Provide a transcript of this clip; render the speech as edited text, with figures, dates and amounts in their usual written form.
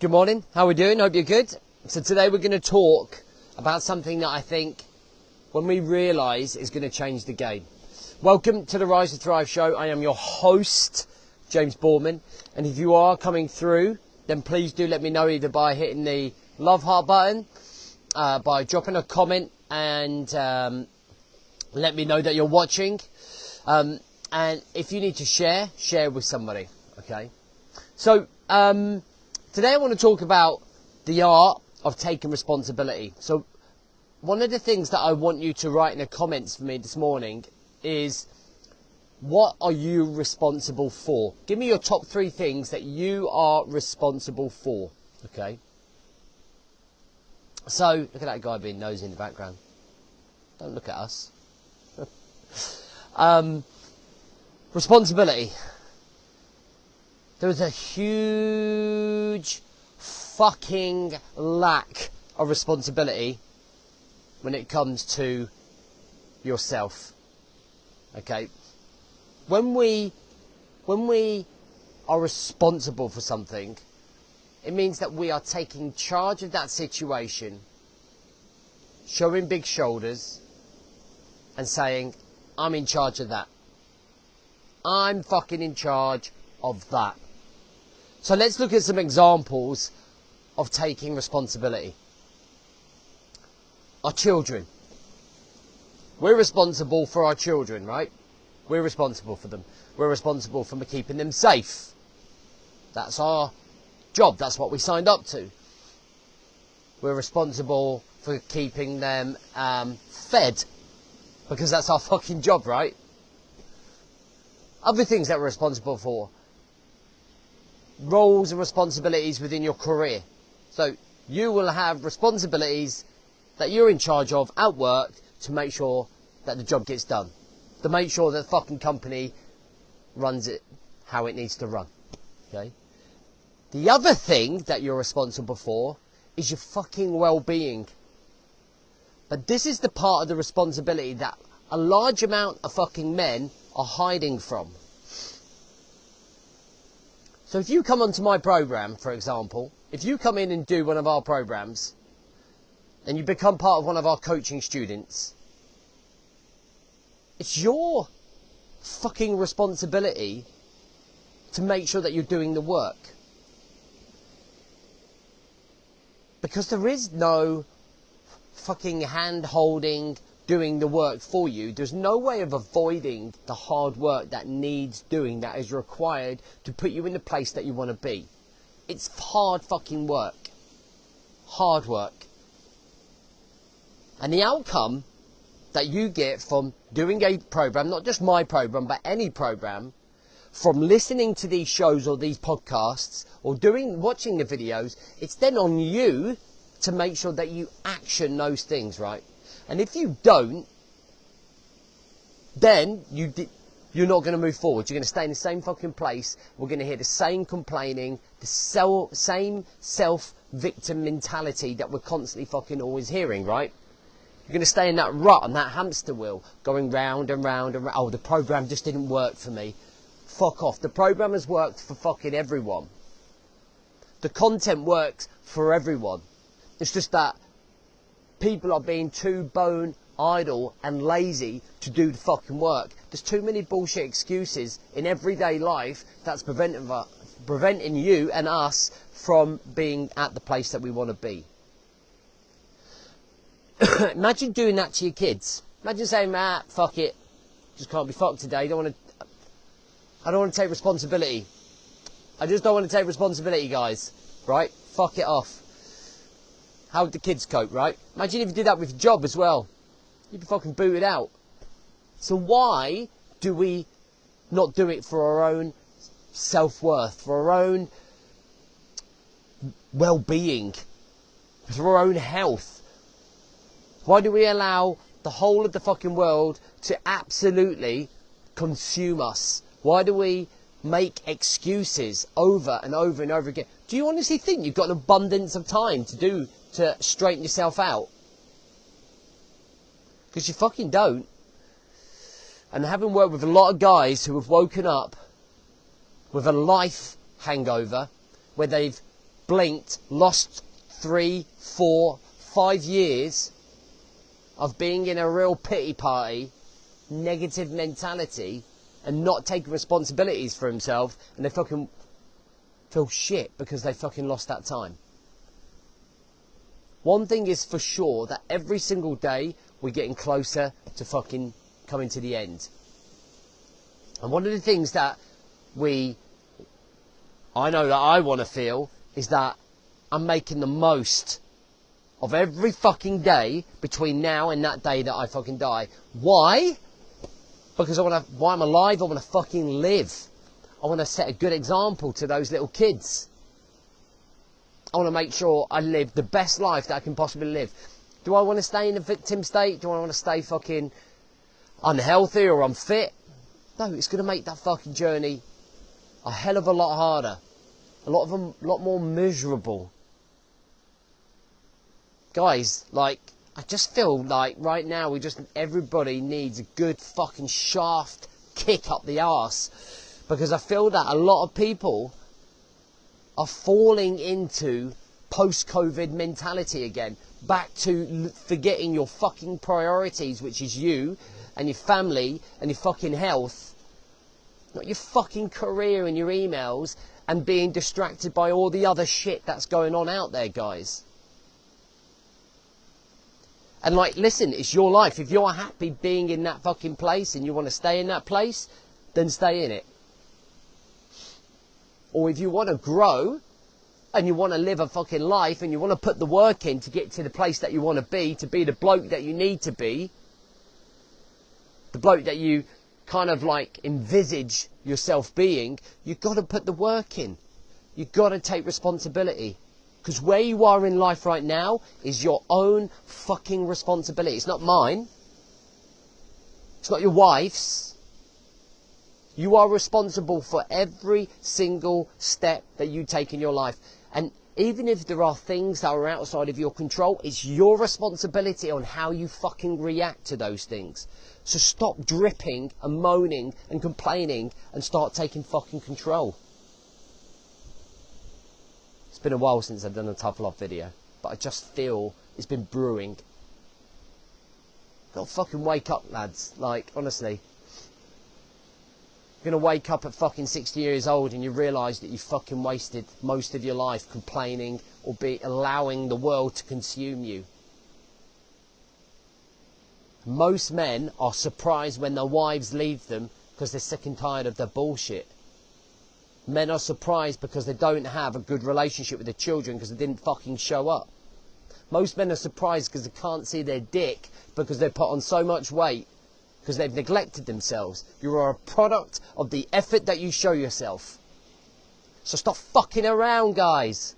Good morning, how are we doing? Hope you're good. So today we're going to talk about something that I think, when we realise, is going to change the game. Welcome to the Rise to Thrive show. I am your host, James Bourman. And if you are coming through, then please do let me know either by hitting the love heart button, by dropping a comment and let me know that you're watching. And if you need to share with somebody, okay? So, today I want to talk about the art of taking responsibility. So one of the things that I want you to write in the comments for me this morning is, what are you responsible for? Give me your top 3 things that you are responsible for, okay? So, look at that guy being nosy in the background. Don't look at us. Responsibility. There is a huge fucking lack of responsibility when it comes to yourself. Okay? When we are responsible for something, it means that we are taking charge of that situation, showing big shoulders, and saying, I'm in charge of that. I'm fucking in charge of that. So let's look at some examples of taking responsibility. Our children. We're responsible for our children, right? We're responsible for them. We're responsible for keeping them safe. That's our job. That's what we signed up to. We're responsible for keeping them fed, because that's our fucking job, right? Other things that we're responsible for. Roles and responsibilities within your career. So you will have responsibilities that you're in charge of at work to make sure that the job gets done. To make sure that the fucking company runs it how it needs to run. Okay? The other thing that you're responsible for is your fucking well-being. But this is the part of the responsibility that a large amount of fucking men are hiding from. So if you come onto my program, for example, if you come in and do one of our programs, and you become part of one of our coaching students, it's your fucking responsibility to make sure that you're doing the work. Because there is no fucking hand-holding, doing the work for you. There's no way of avoiding the hard work that needs doing, that is required to put you in the place that you want to be. It's hard fucking work. Hard work. And the outcome that you get from doing a program, not just my program, but any program, from listening to these shows or these podcasts or watching the videos, it's then on you to make sure that you action those things, right? And if you don't, then you're not going to move forward. You're going to stay in the same fucking place. We're going to hear the same complaining, the same self-victim mentality that we're constantly fucking always hearing, right? You're going to stay in that rut and that hamster wheel, going round and round and round. Oh, the program just didn't work for me. Fuck off. The program has worked for fucking everyone. The content works for everyone. It's just that people are being too bone idle and lazy to do the fucking work. There's too many bullshit excuses in everyday life that's preventing you and us from being at the place that we want to be. Imagine doing that to your kids. Imagine saying, fuck it, just can't be fucked today. I don't want to take responsibility. I just don't want to take responsibility, guys. Right? Fuck it off. How would the kids cope, right? Imagine if you did that with your job as well. You'd be fucking booted out. So why do we not do it for our own self-worth, for our own well-being, for our own health? Why do we allow the whole of the fucking world to absolutely consume us? Why do we make excuses over and over and over again? Do you honestly think you've got an abundance of time to straighten yourself out? Because you fucking don't. And having worked with a lot of guys who have woken up with a life hangover, where they've blinked, lost 3, 4, 5 years of being in a real pity party, negative mentality, and not taking responsibilities for himself, and they fucking feel shit because they fucking lost that time. One thing is for sure, that every single day we're getting closer to fucking coming to the end. And one of the things that I know that I want to feel is that I'm making the most of every fucking day between now and that day that I fucking die. Why? Because why I'm alive, I want to fucking live. I want to set a good example to those little kids. I want to make sure I live the best life that I can possibly live. Do I want to stay in a victim state? Do I want to stay fucking unhealthy or unfit? No, it's going to make that fucking journey a hell of a lot harder. A lot more miserable. Guys, like, I just feel like right now everybody needs a good fucking shaft kick up the arse. Because I feel that a lot of people are falling into post-COVID mentality again. Back to forgetting your fucking priorities, which is you and your family and your fucking health. Not your fucking career and your emails and being distracted by all the other shit that's going on out there, guys. And like, listen, it's your life. If you're happy being in that fucking place and you want to stay in that place, then stay in it. Or if you want to grow and you want to live a fucking life and you want to put the work in to get to the place that you want to be the bloke that you need to be, the bloke that you kind of like envisage yourself being, you've got to put the work in. You've got to take responsibility. Because where you are in life right now is your own fucking responsibility. It's not mine. It's not your wife's. You are responsible for every single step that you take in your life. And even if there are things that are outside of your control, it's your responsibility on how you fucking react to those things. So stop dripping and moaning and complaining and start taking fucking control. It's been a while since I've done a tough love video, but I just feel it's been brewing. Gotta fucking wake up, lads. Like, honestly. You're going to wake up at fucking 60 years old and you realise that you fucking wasted most of your life complaining or allowing the world to consume you. Most men are surprised when their wives leave them because they're sick and tired of their bullshit. Men are surprised because they don't have a good relationship with their children because they didn't fucking show up. Most men are surprised because they can't see their dick because they put on so much weight. Because they've neglected themselves. You are a product of the effort that you show yourself. So stop fucking around, guys.